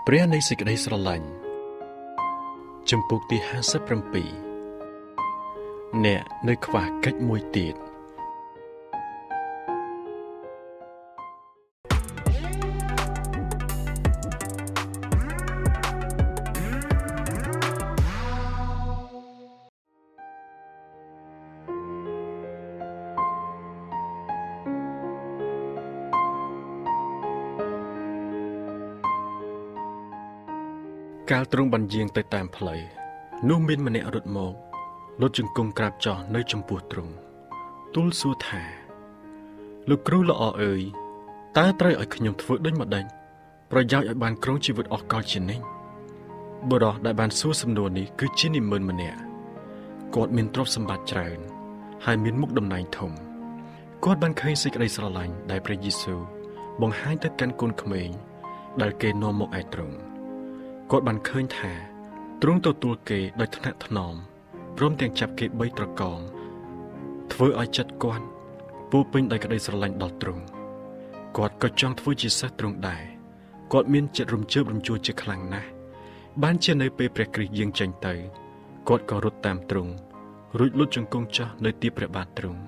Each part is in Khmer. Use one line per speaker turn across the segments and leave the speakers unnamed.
ព្រះនៃសេចក្តីស្រឡាញ់ជំពូកទី57អ្នកនៅខ្វះកិច្ចមួយទៀតកាលទ្រង់បានយាងទៅតាមផ្លូវនោះមានម្នាក់រត់មកលុតជង្គង់ក្រាបចុះនៅចំពោះទ្រង់ទូលសួរថាលោកគ្រូល្អអើយតើត្រូវឲ្យខ្ញុំធ្វើដូចម្តេចប្រយោជន៍ឲ្យបានគ្រងជីវិតអស់កលជានិច្ចបុរសដែលបានសួរសំណួរនេះគឺជានិមឺនម្នាក់គាត់មានទ្រព្យសម្បត្តិច្រើនហើយមានមុខតំណែងធំគាត់បានឃើញសេចក្តីស្រឡាញ់ដែលព្រះយេស៊ូវបង្ហាញទៅកាន់កូនក្មេងដែលគេនាំមកឯទ្រង់គាត់បានឃើញថាទ្រង់ទទួលគេដោយថ្នាក់ថ្នមព្រមទាំងចាប់គេ3ត្រកងធ្វើឲ្យចិត្តគាត់ពោពេញដោយក្តីស្រឡាញ់ដល់ទ្រង់គាត់ក៏ចង់ធ្វើជាសិស្សទ្រង់ដែរគាត់មានចិត្តរំជើបរំជួលជាខ្លាំងណាស់បានជានៅពេលព្រះគ្រីស្ទយាងចេញទៅគាត់ក៏រត់តាមទ្រង់រួចលុតជង្គង់ចុះនៅទីព្រះបាទទ្រង់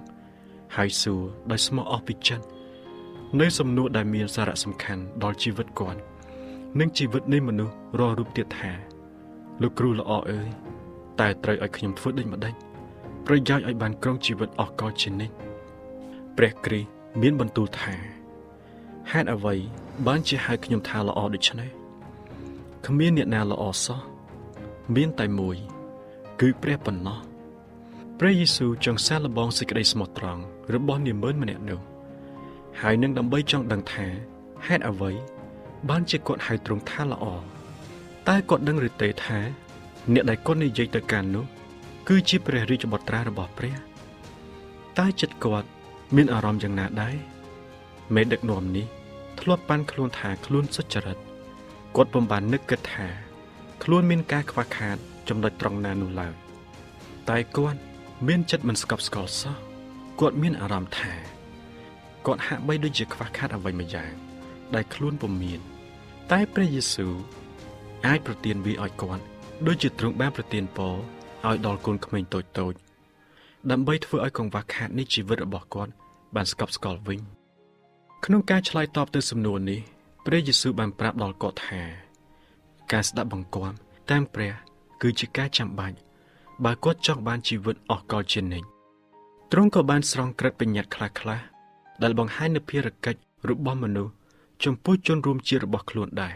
ហើយសួរដោយស្មោះអស់ពីចិត្តនៅសំណួរដែលមានសារៈសំខាន់ដល់ជីវិតគាត់និងជីវិតនៃមនុស្សរាល់រូបទៀតថាលោកគ្រូល្អអើយតើត្រូវឲ្យខ្ញុំធ្វើដូចម្តេចប្រយោជន៍ឲ្យបានគ្រងជីវិតអស់កលជានិច្ចព្រះគ្រីស្ទមានបន្ទូលថាហេតុអ្វីបានជាហៅខ្ញុំថាល្អដូច្នេះគ្មានអ្នកណាល្អសោះមានតែមួយគឺព្រះប៉ុណ្ណោះព្រះយេស៊ូវចង់សាកល្បងសេចក្តីស្មោះត្រង់របស់នាម៉ឺនម្នាក់នោះហើយនឹងដើម្បីចង់ដឹងថាហេតុអ្វីបានជាគាត់ហៅទ្រង់ថាល្អតែគាត់ដឹងឬទេថាអ្នកដែលគាត់និយាយទៅកាន់នោះគឺជាព្រះរាជបុត្រារបស់ព្រះតែចិត្តគាត់មានអារម្មណ៍យ៉ាងណាដែរមេដឹកនាំនេះធ្លាប់ប៉ាន់ខ្លួនថាខ្លួនសុចរិតគាត់ពុំបាននឹកគិតថាខ្លួនមានការខ្វះខាតចំណុចត្រង់ណានោះឡើយតែគាត់មានចិត្តមិនស្កប់ស្កល់សោះគាត់មានអារម្មណ៍ថាគាត់ហាក់បីដូចជាខ្វះខាតអ្វីមួយយ៉ាងដែលខ្លួនពុំមានតែព្រះយេស៊ូវអាចប្រទានវាឲ្យគាត់ដូចជាទ្រង់បានប្រទានពរឲ្យដល់កូនក្មេងតូចៗដើម្បីធ្វើឲ្យកង្វះខាតនៃជីវិតរបស់គាត់បានស្កប់ស្កល់វិញក្នុងការឆ្លើយតបទៅសំណួរនេះព្រះយេស៊ូវបានប្រាប់ដល់គាត់ថាការស្ដាប់បង្គាប់តាមព្រះគឺជាការចាំបាច់បើគាត់ចង់បានជីវិតអស់កលជានិច្ចទ្រង់ក៏បានស្រង់ក្រឹតបញ្ញត្តិខ្លះៗដែលបង្ហាញនូវភារកិច្ចរបស់មនុស្សចំពោះជនរួមជាតិរបស់ខ្លួនដែរ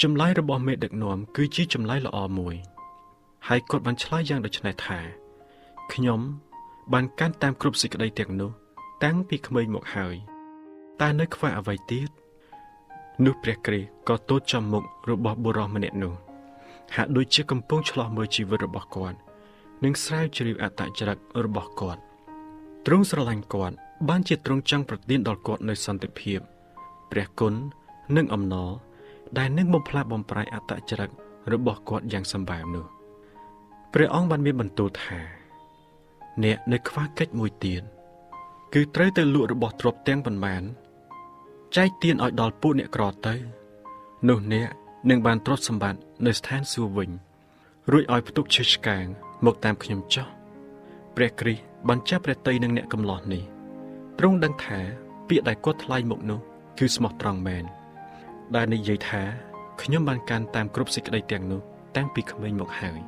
ចម្លើយរបស់មេដឹកនាំគឺជាចម្លើយល្អមួយហើយគាត់បានឆ្លើយយ៉ាងដូចនេះថាខ្ញុំបានកាន់តាមគ្រប់សេចក្តីទាំងនោះតាំងពីក្មេងមកហើយតែនៅខ្វះអ្វីទៀតនោះព្រះគ្រីស្ទក៏ទូតចំមុខរបស់បុរសម្នាក់នោះហាក់ដូចជាកំពុងឆ្លោះមើលជីវិតរបស់គាត់និងស្រាវជ្រាវអត្តចរិតរបស់គាត់ទ្រង់ស្រឡាញ់គាត់បានជាទ្រង់ចង់ប្រទានដល់គាត់នូវសន្តិភាពព្រះគុណនិងអំណរដែលនឹងបំផ្លាស់បំប្រែអត្តចរិតរបស់គាត់យ៉ាងសម្បើមនោះព្រះអង្គបានមានបន្ទូលថាអ្នកនៅខ្វះកិច្ចមួយទៀតគឺត្រូវទៅលក់របស់ទ្រព្យទាំងប៉ុន្មានចែកទានឲ្យដល់ពួកអ្នកក្រទៅនោះអ្នកនឹងបានទ្រព្យសម្បត្តិនៅស្ថានសួគ៌វិញរួចឲ្យផ្ទុកឈើឆ្កាងមកតាមខ្ញុំចុះព្រះគ្រីស្ទបានចាប់ព្រះទ័យនឹងអ្នកកំឡោះនេះទ្រង់ដឹងថាពាក្យដែលគាត់ថ្លែងមកនោះគឺស្មោះត្រង់មែនដែលនិយាយថាខ្ញុំបានកាន់តាមគ្រប់សេចក្តីទាំងនោះតាំងពីក្មេងមកហើយ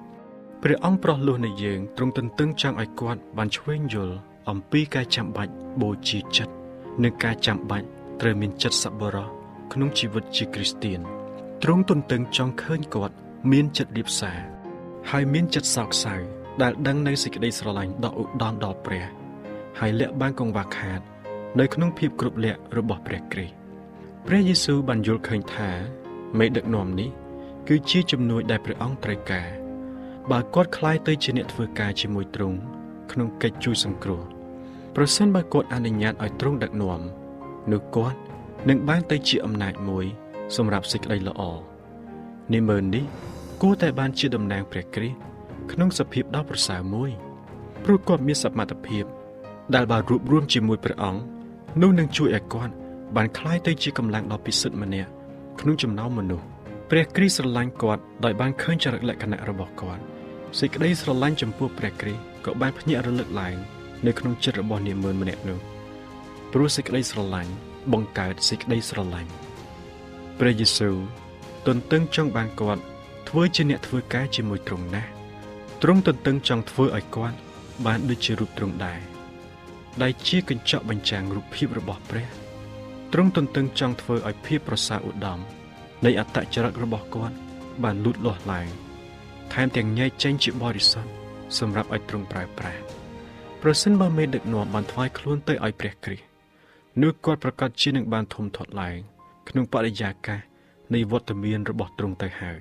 ព្រះអង្គប្រោះលោះនៃយើងទ្រង់ទន្ទឹងចង់ឲ្យគាត់បានឆ្វេងយល់អំពីការចាំបាច់បូជាចិត្តនិងការចាំបាច់ត្រូវមានចិត្តសប្បុរសក្នុងជីវិតជាគ្រីស្ទានទ្រង់ទន្ទឹងចង់ឃើញគាត់មានចិត្តរាបសារហើយមានចិត្តសោកសៅដែលដឹងនៅសេចក្តីស្រឡាញ់ដ៏ឧត្តមដល់ព្រះហើយលាក់បាំងកង្វះខាតនៅក្នុងភាពគ្រប់លក្ខរបស់ព្រះគ្រីស្ទព្រះយេស៊ូវបានយល់ឃើញថាមេដឹកនាំនេះគឺជាជំនួយដែលព្រះអង្គត្រូវការបើគាត់ក្លាយទៅជាអ្នកធ្វើការជាមួយទ្រង់ក្នុងកិច្ចជួយសង្គ្រោះប្រសិនបើគាត់អនុញ្ញាតឲ្យទ្រង់ដឹកនាំនោះគាត់នឹងបានទៅជាអំណាចមួយសម្រាប់សេចក្តីល្អនិមឺននេះគួរតែបានជាតំណាងព្រះគ្រីស្ទក្នុងសភាពដ៏ប្រសើរមួយព្រោះគាត់មានសមត្ថភាពដែលបើរួបរวมជាមួយព្រះអង្គនោះនឹងជួយឲ្យគាត់បានក្លាយទៅជាកម្លាំងដ៏ពិសិដ្ឋម្នាក់ក្នុងចំណោមមនុស្ស ព្រះគ្រីស្ទស្រឡាញ់គាត់ដោយបានឃើញចរិតលក្ខណៈរបស់គាត់សេចក្តីស្រឡាញ់ចំពោះព្រះគ្រីស្ទក៏បានភ្ញាក់រលឹកឡើងនៅក្នុងចិត្តរបស់នាម៉ឺនម្នាក់នោះព្រោះសេចក្តីស្រឡាញ់បង្កើតសេចក្តីស្រឡាញ់ព្រះយេស៊ូវទន្ទឹងចង់បានគាត់ធ្វើជាអ្នកធ្វើការជាមួយទ្រង់ណាស់ទ្រង់ទន្ទឹងចង់ធ្វើឲ្យគាត់បានដូចជារូបទ្រង់ដែរដែលជាកញ្ចក់បញ្ចាំងរូបភាពរបស់ព្រះទ្រង់ទន្ទឹងចង់ធ្វើឲ្យភាពប្រសើរឧត្តមនៃអត្តចរិតរបស់គាត់បានលូតលាស់ឡើងថែមទាំងញែកចេញជាបរិសុទ្ធសម្រាប់ឲ្យទ្រង់ប្រើប្រាស់ប្រសិនបើមេដឹកនាំបានថ្វាយខ្លួនទៅឲ្យព្រះគ្រីស្ទនោះគាត់ប្រកាសជានឹងបានធំធាត់ឡើងក្នុងបរិយាកាសនៃវត្តមានរបស់ទ្រង់ទៅហើយ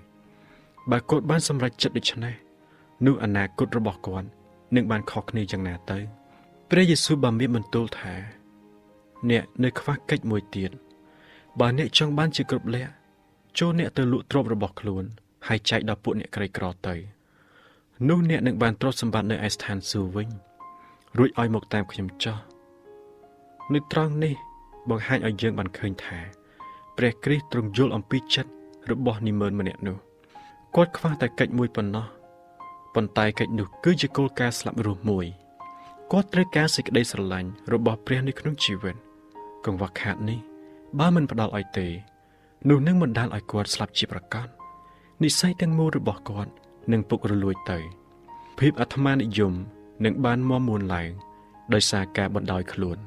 បើគាត់បានសម្រេចចិត្តដូច្នេះនោះអនាគតរបស់គាត់នឹងបានខុសគ្នាយ៉ាងណាទៅព្រះយេស៊ូវបានមានបន្ទូលថាអ្នកនៅខ្វះកិច្ចមួយទៀតបើអ្នកចង់បានជាគ្រប់លក្ខចូលអ្នកទៅលក់ទ្រព្យរបស់ខ្លួនហើយចែកដល់ពួកអ្នកក្រីក្រទៅនោះអ្នកនឹងបានទ្រព្យសម្បត្តិនៅឯស្ថានសួគ៌វិញរួចឲ្យមកតាមខ្ញុំចុះនៅត្រង់នេះបង្ហាញឲ្យយើងបានឃើញថាព្រះគ្រីស្ទទ្រង់យល់អំពីចិត្តរបស់នាម៉ឺនម្នាក់នោះគាត់ខ្វះតែកិច្ចមួយប៉ុណ្ណោះប៉ុន្តែកិច្ចនោះគឺជាគោលការណ៍ស្លាប់រស់មួយគាត់ត្រូវការសេចក្តីស្រឡាញ់របស់ព្រះនៅក្នុងជីវិតកង្វះខាតនេះបើមិនផ្ដល់ឲ្យទេនោះនឹងបណ្ដាលឲ្យគាត់ស្លាប់ជាប្រកាសនិស្ស័យទាំងមូលរបស់គាត់នឹងពុករលួយទៅភាពអាត្មានិយមនឹងបានមាំមួនឡើងដោយសារការបណ្ដោយខ្លួន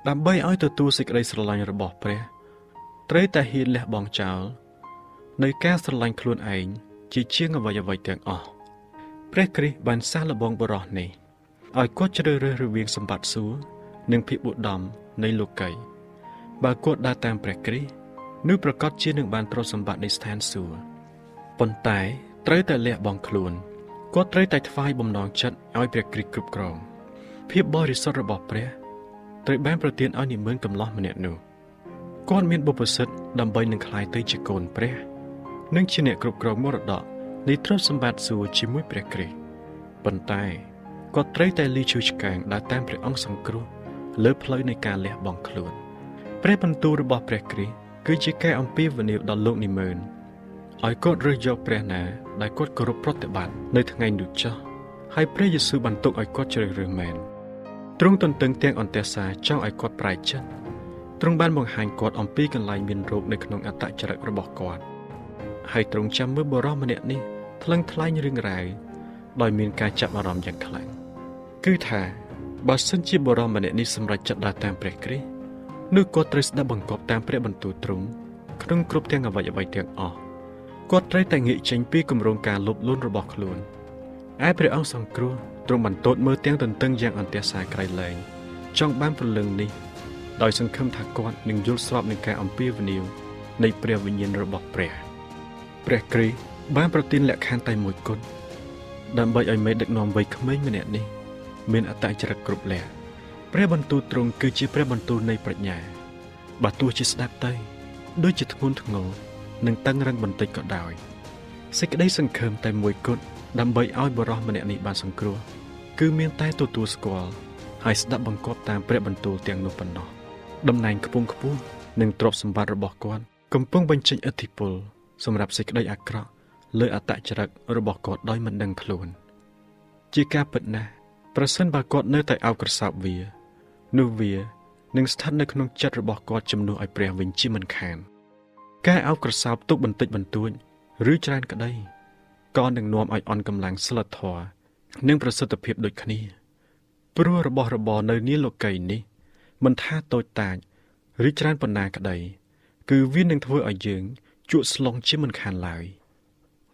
ដើម្បីឲ្យទទួលសេចក្តីស្រឡាញ់របស់ព្រះត្រូវតែហ៊ានលះបង់ចោលនៅការស្រឡាញ់ខ្លួនឯងជាងអ្វីៗទាំងអស់ព្រះគ្រីស្ទបានសាកល្បងបរិសុទ្ធនេះឲ្យគាត់ជ្រើសរើសរវាងសម្បត្តិសួគ៌និងភាពឧត្តមនៃលោកីបើគាត់ដើរតាមព្រះគ្រីស្ទនោះប្រកាសជានឹងបានទ្រព្យសម្បត្តិនៃស្ថានសួគ៌ប៉ុន្តែត្រូវតែលះបង់ខ្លួនគាត់ត្រូវតែថ្វាយបំណងចិត្តឲ្យព្រះគ្រីស្ទគ្រប់គ្រងភាពបរិសុទ្ធរបស់ព្រះត្រូវបានប្រទានឲ្យនាម៉ឺនកំឡោះម្នាក់នោះគាត់មានបុព្វសិទ្ធិដើម្បីនឹងក្លាយទៅជាកូនព្រះនិងជាអ្នកគ្រប់គ្រងមរតកនៃទ្រព្យសម្បត្តិសួគ៌ជាមួយព្រះគ្រីស្ទប៉ុន្តែគាត់ត្រូវតែលីឈូឆ្កាងដើរតាមព្រះអង្គសង្គ្រោះលើផ្លូវនៃការលះបង់ខ្លួនព្រះបន្ទូលរបស់ព្រះគ្រីស្ទគឺជាការអំពាវនាវដល់លោកនាម៉ឺនឲ្យគាត់រើសយកព្រះណាដែលគាត់គោរពប្រតិបត្តិនៅថ្ងៃនោះចុះហើយព្រះយេស៊ូវបានទុកឲ្យគាត់ជ្រើសរើសមែនទ្រង់ទន្ទឹងទាំងអន្តេសាចង់ឲ្យគាត់ប្រែចិត្តទ្រង់បានបង្ហាញគាត់អំពីកន្លែងមានរោគនៅក្នុងអត្តចរិតរបស់គាត់ហើយទ្រង់ចាំមើលបុរសម្នាក់នេះថ្លឹងថ្លែងរឿងរ៉ាវដោយមានការចាប់អារម្មណ៍យ៉ាងខ្លាំងគឺថាបើសិនជាបុរសម្នាក់នេះសម្រេចចិត្តដើរតាមព្រះគ្រីស្ទនោះគាត់ត្រូវស្ដាប់បង្គាប់តាមព្រះបន្ទូលទ្រង់ក្នុងគ្រប់ទាំងអ្វីៗទាំងអស់គាត់ត្រូវតែងាកចេញពីគម្រោងការលោភលន់របស់ខ្លួនឯព្រះអង្គសង្គ្រោះទ្រង់បានទតមើលទាំងទន្ទឹងយ៉ាងអន្ទះសាក្រៃលែងចង់បានព្រលឹងនេះដោយសង្ឃឹមថាគាត់នឹងយល់ស្របនឹងការអំពាវនាវនៃព្រះវិញ្ញាណរបស់ព្រះគ្រីស្ទបានប្រទានលក្ខខណ្ឌតែមួយគត់ដើម្បីឲ្យមេដឹកនាំវ័យក្មេងម្នាក់នេះមានអត្តចរិតគ្រប់លក្ខព្រះបន្ទូលទ្រង់គឺជាព្រះបន្ទូលនៃប្រាជ្ញាបើទោះជាស្ដាប់ទៅដូចជាធ្ងន់ធ្ងរនិងតឹងរឹងបន្តិចក៏ដោយសេចក្តីសង្ឃឹមតែមួយគត់ដើម្បីឲ្យបុរសម្នាក់នេះបានសង្គ្រោះគឺមានតែទទួលស្គាល់ហើយស្ដាប់បង្គាប់តាមព្រះបន្ទូលទាំងនោះប៉ុណ្ណោះតំណែងខ្ពង់ខ្ពស់និងទ្រព្យសម្បត្តិរបស់គាត់កំពុងបញ្ចេញឥទ្ធិពលសម្រាប់សេចក្តីអាក្រក់លើអត្តចរិតរបស់គាត់ដោយមិនដឹងខ្លួនជាការពិតណាស់ប្រសិនបើគាត់នៅតែអោបក្រសោបវានោះវានឹងស្ថិតនៅក្នុងចិត្តរបស់គាត់ជំនួសឲ្យព្រះវិញជាមិនខានការអោបក្រសោបទុកបន្តិចបន្តួចឬច្រើនក្តីក៏នឹងនាំឲ្យអន់កម្លាំងសិលធម៌និងប្រសិទ្ធភាពដូចគ្នាព្រោះរបស់របរនៅនាលោកីយ៍នេះមិនថាតូចតាចឬច្រើនប៉ុណ្ណាក្តីគឺវានឹងធ្វើឲ្យយើងជក់ស្លងជាមិនខានឡើយ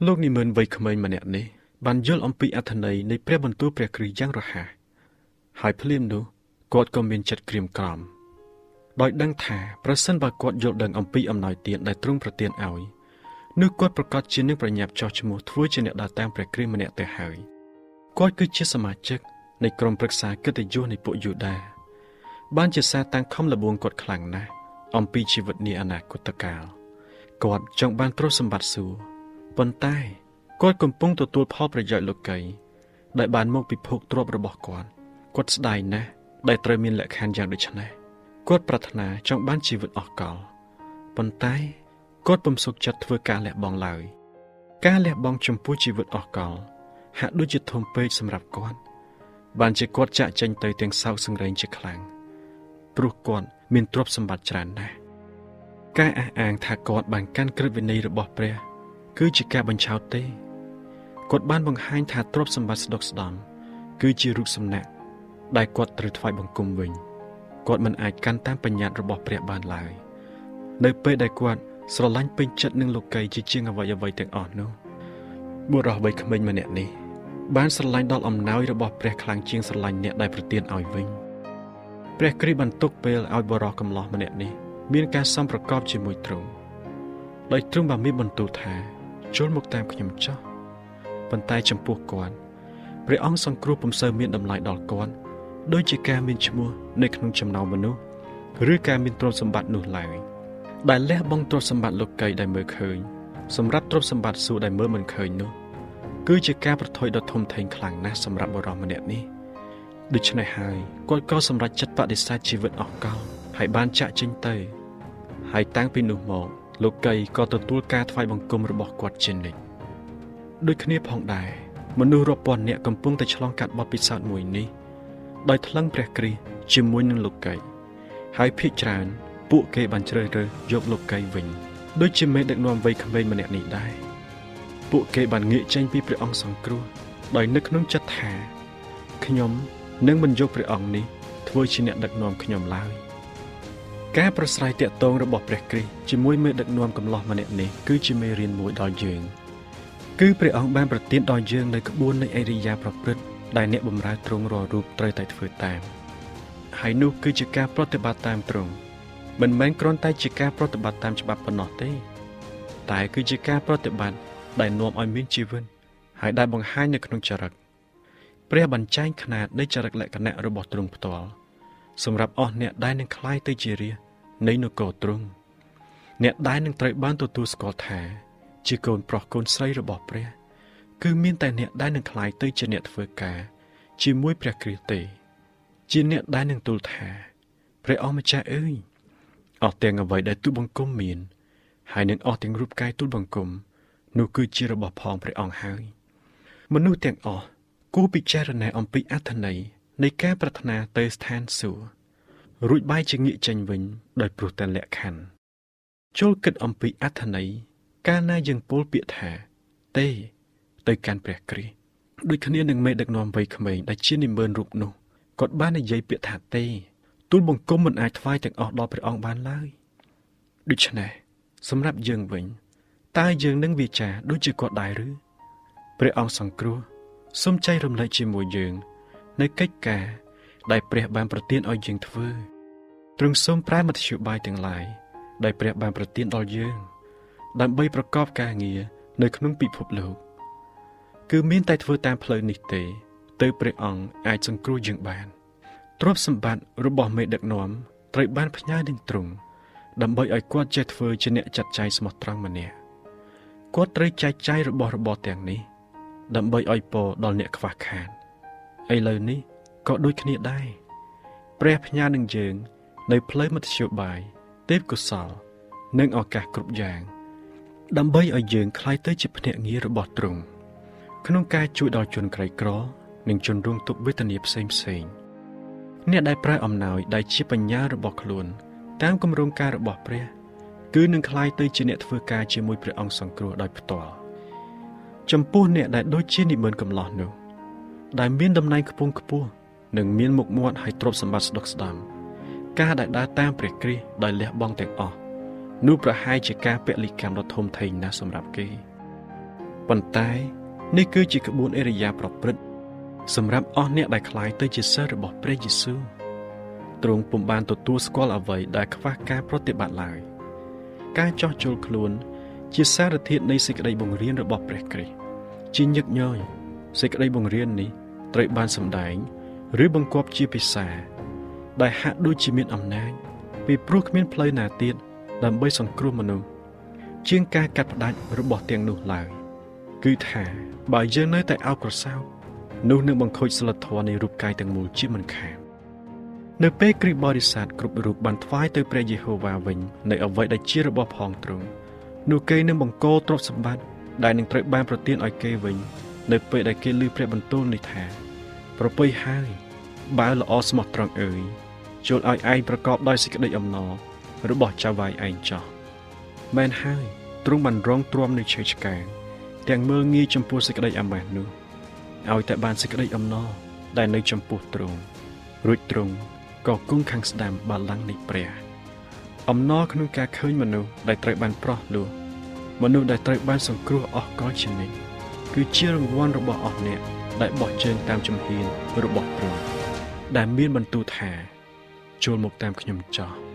លោកនិមឺនវ័យក្មេងម្នាក់នេះបានយល់អំពីអត្ថន័យនៃព្រះបន្ទូលព្រះគ្រីស្ទយ៉ាងរហ័សហើយភ្លាមនោះគាត់ក៏មានចិត្តក្រៀមក្រំដោយដឹងថាប្រសិនបើគាត់យល់ដឹងអំពីអំណោយទានដែលទ្រង់ប្រទានឲ្យនោះគាត់ប្រកាសជានឹងប្រញាប់ចោះឈ្មោះធ្វើជាអ្នកដើរតាមព្រះគ្រីស្ទម្នាក់ទៅហើយគាត់គឺជាសមាជិកនៃក្រុមប្រឹក្សាកិត្តិយសនៃពួកយូដាបានជាសាតាំងខំលបួងគាត់ខ្លាំងណាស់អំពីជីវិតនាអនាគតកាលគាត់ចង់បានទ្រព្យសម្បត្តិសួគ៌ប៉ុន្តែគាត់កំពុងទទួលផលប្រយោជន៍លោកីយ៍ដែលបានមកពីភោគទ្រព្យរបស់គាត់ស្ដាយណាស់ដែលត្រូវមានលក្ខខណ្ឌយ៉ាងដូចនេះគាត់ប្រាថ្នាចង់បានជីវិតអស់កលប៉ុន្តែ គាត់ពុំសុខចិត្តធ្វើការលះបង់ឡើយការលះបង់ចំពោះជីវិតអស់កលហាក់ដូចជាធំពេកសម្រាប់គាត់បានជាគាត់ចាក់ចេញទៅទាំងសោកសង្រេងជាខ្លាំងព្រោះគាត់មានទ្រព្យសម្បត្តិច្រើនណាស់ការអះអាងថាគាត់បានកាន់ក្រឹតវិន័យរបស់ព្រះគឺជាការបញ្ឆោតទេគាត់បានបង្ហាញថាទ្រព្យសម្បត្តិស្ដុកស្ដំគឺជារូបសំណាកដែលគាត់ត្រូវថ្វាយបង្គំវិញគាត់មិនអាចកាន់តាមបញ្ញត្តិរបស់ព្រះបានឡើយនៅពេលដែលគាត់ស្រឡាញ់ពេញចិត្តនឹងលោកីជាជាងអ្វីៗទាំងអស់នោះបុរសវ័យក្មេងម្នាក់នេះបានស្រឡាញ់ដល់អំណោយរបស់ព្រះខ្លាំងជាងស្រឡាញ់អ្នកដែលប្រទានឲ្យវិញព្រះគ្រីស្ទបានទុកពេលឲ្យបុរសកំឡោះម្នាក់នេះមានការសំប្រកបជាមួយទ្រង់ដោយទ្រង់បានមានបន្ទូលថាចូលមកតាមខ្ញុំចុះប៉ុន្តែចំពោះគាត់ព្រះអង្គសង្គ្រោះពុំសូវមានតម្លៃដល់គាត់ដូចជាការមានឈ្មោះនៅក្នុងចំណោមមនុស្សឬការមានទ្រព្យសម្បត្តិនោះឡើយដែលលះបង់ទ្រព្យសម្បត្តិលោកីដែលមើលឃើញសម្រាប់ទ្រព្យសម្បត្តិសួគ៌ដែលមើលមិនឃើញនោះគឺជាការប្រថុយដ៏ធំធេងខ្លាំងណាស់សម្រាប់បុរសម្នាក់នេះដូច្នេះហើយគាត់ក៏សម្រេចចិត្តបដិសេធជីវិតអស់កលហើយបានចាក់ចេញទៅហើយតាំងពីនោះមកលោកីក៏ទទួលការថ្វាយបង្គំរបស់គាត់ជានិច្ចដូចគ្នាផងដែរមនុស្សរាប់ពាន់នាក់កំពុងតែឆ្លងកាត់បទពិសោធន៍មួយនេះដោយថ្លឹងព្រះគ្រីស្ទជាមួយនឹងលោកីហើយភាគច្រើនពួកគេបានជ្រើសរើសយកលោកីវិញដូចជាមេដឹកនាំវ័យក្មេងម្នាក់នេះដែរពួកគេបានងាកចេញពីព្រះអង្គសង្គ្រោះដោយនឹកក្នុងចិត្តថាខ្ញុំនឹងមិនយកព្រះអង្គនេះធ្វើជាអ្នកដឹកនាំខ្ញុំឡើយការប្រស្រ័យតាក់ទងរបស់ព្រះគ្រីស្ទជាមួយមេដឹកនាំកំឡោះម្នាក់នេះគឺជាមេរៀនមួយដល់យើងគឺព្រះអង្គបានប្រទានដល់យើងនៅក្បួននៃអរិយាប្រព្រឹត្តដែលអ្នកបម្រើទ្រង់រាល់រូបត្រូវតែធ្វើតាមហើយនោះគឺជាការប្រតិបត្តិតាមទ្រង់មិនមែនគ្រាន់តែជាការប្រតិបត្តិតាមច្បាប់ប៉ុណ្ណោះទេតែគឺជាការប្រតិបត្តិដែលនាំឲ្យមានជីវិតហើយដែលបង្ហាញនៅក្នុងចរិតព្រះបានចែងຂະຫນាតនៃចរិតលក្ខណៈរបស់ទ្រង់ផ្ទាល់សម្រាប់អស់អ្នកដែលនឹងក្លាយទៅជារាជនៃនគរទ្រង់អ្នកដែលនឹងត្រូវបានទទួលស្គាល់ថាជាកូនប្រុសកូនស្រីរបស់ព្រះគឺមានតែអ្នកដែលនឹងក្លាយទៅជាអ្នកធ្វើការជាមួយព្រះគ្រីស្ទទេជាអ្នកដែលនឹងទូលថាព្រះអង្គម្ចាស់អើយអស់ទាំងអ្វីដែលទូលបង្គំមានហើយនឹងអស់ទាំងរូបកាយទូលបង្គំនោះគឺជារបស់ផងព្រះអង្គហើយមនុស្សទាំងអស់គួរពិចារណាអំពីអត្ថន័យនៃការប្រាថ្នាទៅស្ថានសួគ៌រួចបែរជាងាកចេញវិញដោយព្រោះតែលក្ខខណ្ឌចូលគិតអំពីអត្ថន័យកាលណាយើងពោលពាក្យថាទេទៅកាន់ព្រះគ្រីស្ទដូចគ្នានឹងមេដឹកនាំវ័យក្មេងដែលជានិមឺនរូបនោះគាត់បាននិយាយពាក្យថាទេទូលបង្គំមិនអាចថ្វាយទាំងអស់ដល់ព្រះអង្គបានឡើយដូច្នេះសម្រាប់យើងវិញតើយើងនឹងវាចាដូចជាគាត់ដែរឬព្រះអង្គសង្គ្រោះសូមចែករំលែកជាមួយយើងនៅកិច្ចការដែលព្រះបានប្រទានឲ្យយើងធ្វើទ្រង់សូមប្រែមធ្យោបាយទាំងឡាយដែលព្រះបានប្រទានដល់យើងដើម្បីប្រកបការងារនៅក្នុងពិភពលោកគឺមានតែធ្វើតាមផ្លូវនេះទេទើបព្រះអង្គអាចសង្គ្រោះយើងបានទ្រព្យសម្បត្តិរបស់មេដឹកនាំត្រូវបានផ្ញើនឹងទ្រង់ដើម្បីឲ្យគាត់ចេះធ្វើជាអ្នកចាត់ចែងស្មោះត្រង់ម្នាក់គាត់ត្រូវចែកចាយរបស់របរទាំងនេះដើម្បីឲ្យពរដល់អ្នកខ្វះខាតឥឡូវនេះក៏ដូចគ្នាដែរព្រះផ្ញើនឹងយើងនៅផ្លូវមធ្យោបាយទេពកោសល្យនិងឱកាសគ្រប់យ៉ាងដើម្បីឲ្យយើងក្លាយទៅជាភ្នាក់ងាររបស់ទ្រង់ក្នុងការជួយដល់ជនក្រីក្រនិងជនរងទុក្ខវេទនាផ្សេងៗអ្នកដែលប្រើអំណោយដែលជាបញ្ញារបស់ខ្លួនតាមគម្រោងការរបស់ព្រះគឺនឹងក្លាយទៅជាអ្នកធ្វើការជាមួយព្រះអង្គសង្គ្រោះដោយផ្ទាល់ចំពោះអ្នកដែលដូចជានិមឺនកំឡោះនោះដែលមានតំណែងខ្ពង់ខ្ពស់និងមានមុខមាត់ហើយទ្រព្យសម្បត្តិស្ដុកស្ដម្ភការដែលដើរតាមព្រះគ្រីស្ទដោយលះបង់ទាំងអស់នោះប្រហែលជាការពលិកម្មដ៏ធំធេងណាស់សម្រាប់គេប៉ុន្តែនេះគឺជាក្បួនអរិយាប្រព្រឹត្តសម្រាប់អស់អ្នកដែលក្លាយទៅជាសិស្សរបស់ព្រះយេស៊ូវទ្រង់ពុំបានទទួលស្គាល់អ្វីដែលខ្វះការប្រតិបត្តិឡើយការចោះចូលខ្លួនជាសារធាតុនៃសេចក្តីបង្រៀនរបស់ព្រះគ្រីស្ទជាញឹកញយសេចក្តីបង្រៀននេះត្រូវបានសម្ដែងឬបង្គាប់ជាភាសាដែលហាក់ដូចជាមានអំណាចពីព្រោះគ្មានផ្លូវណាទៀតដើម្បីសង្គ្រោះមនុស្សជាងការកាត់ផ្តាច់របស់ទាំងនោះឡើយគឺថាបើយើងនៅតែអោបក្រសោបនោះនឹងបង្ខូចសិលធម៌នៃរូបកាយទាំងមូលជាមិនខាននៅពេលគ្រីស្ទបរិស័ទគ្រប់រូបបានថ្វាយទៅព្រះយេហូវ៉ាវិញនៅអ្វីដែលជារបស់ផងទ្រង់ នោះគេនឹងបង្កទ្រព្យសម្បត្តិដែលនឹងត្រូវបានប្រទានឲ្យគេវិញនៅពេលដែលគេឮព្រះបន្ទូលនេះថាប្រពៃហើយបើល្អស្មោះត្រង់អើយចូលឲ្យឯងប្រកបដោយសេចក្តីអំណររបស់ចៅវាយឯងចោះមែនហើយទ្រង់បានរងទ្រាំនៅឆេវឆ្កាងទាំងមើលងាយចំពោះសេចក្តីអាម៉ាស់នោះឲ្យតែបានសេចក្តីអំណរដែលនៅចំពោះទ្រង់រួចទ្រង់ក៏គង់ខាងស្ដាំបល្ល័ង្កនៃព្រះអំណរក្នុងការឃើញមនុស្សដែលត្រូវបានប្រោះលោះមនុស្សដែលត្រូវបានសង្គ្រោះអស់កលជានិច្ចគឺជារង្វាន់របស់អស់អ្នកដែលបោះជើងតាមជំហានរបស់ទ្រង់ដែលមានបន្ទូលថាចូលមកតាមខ្ញុំចោះ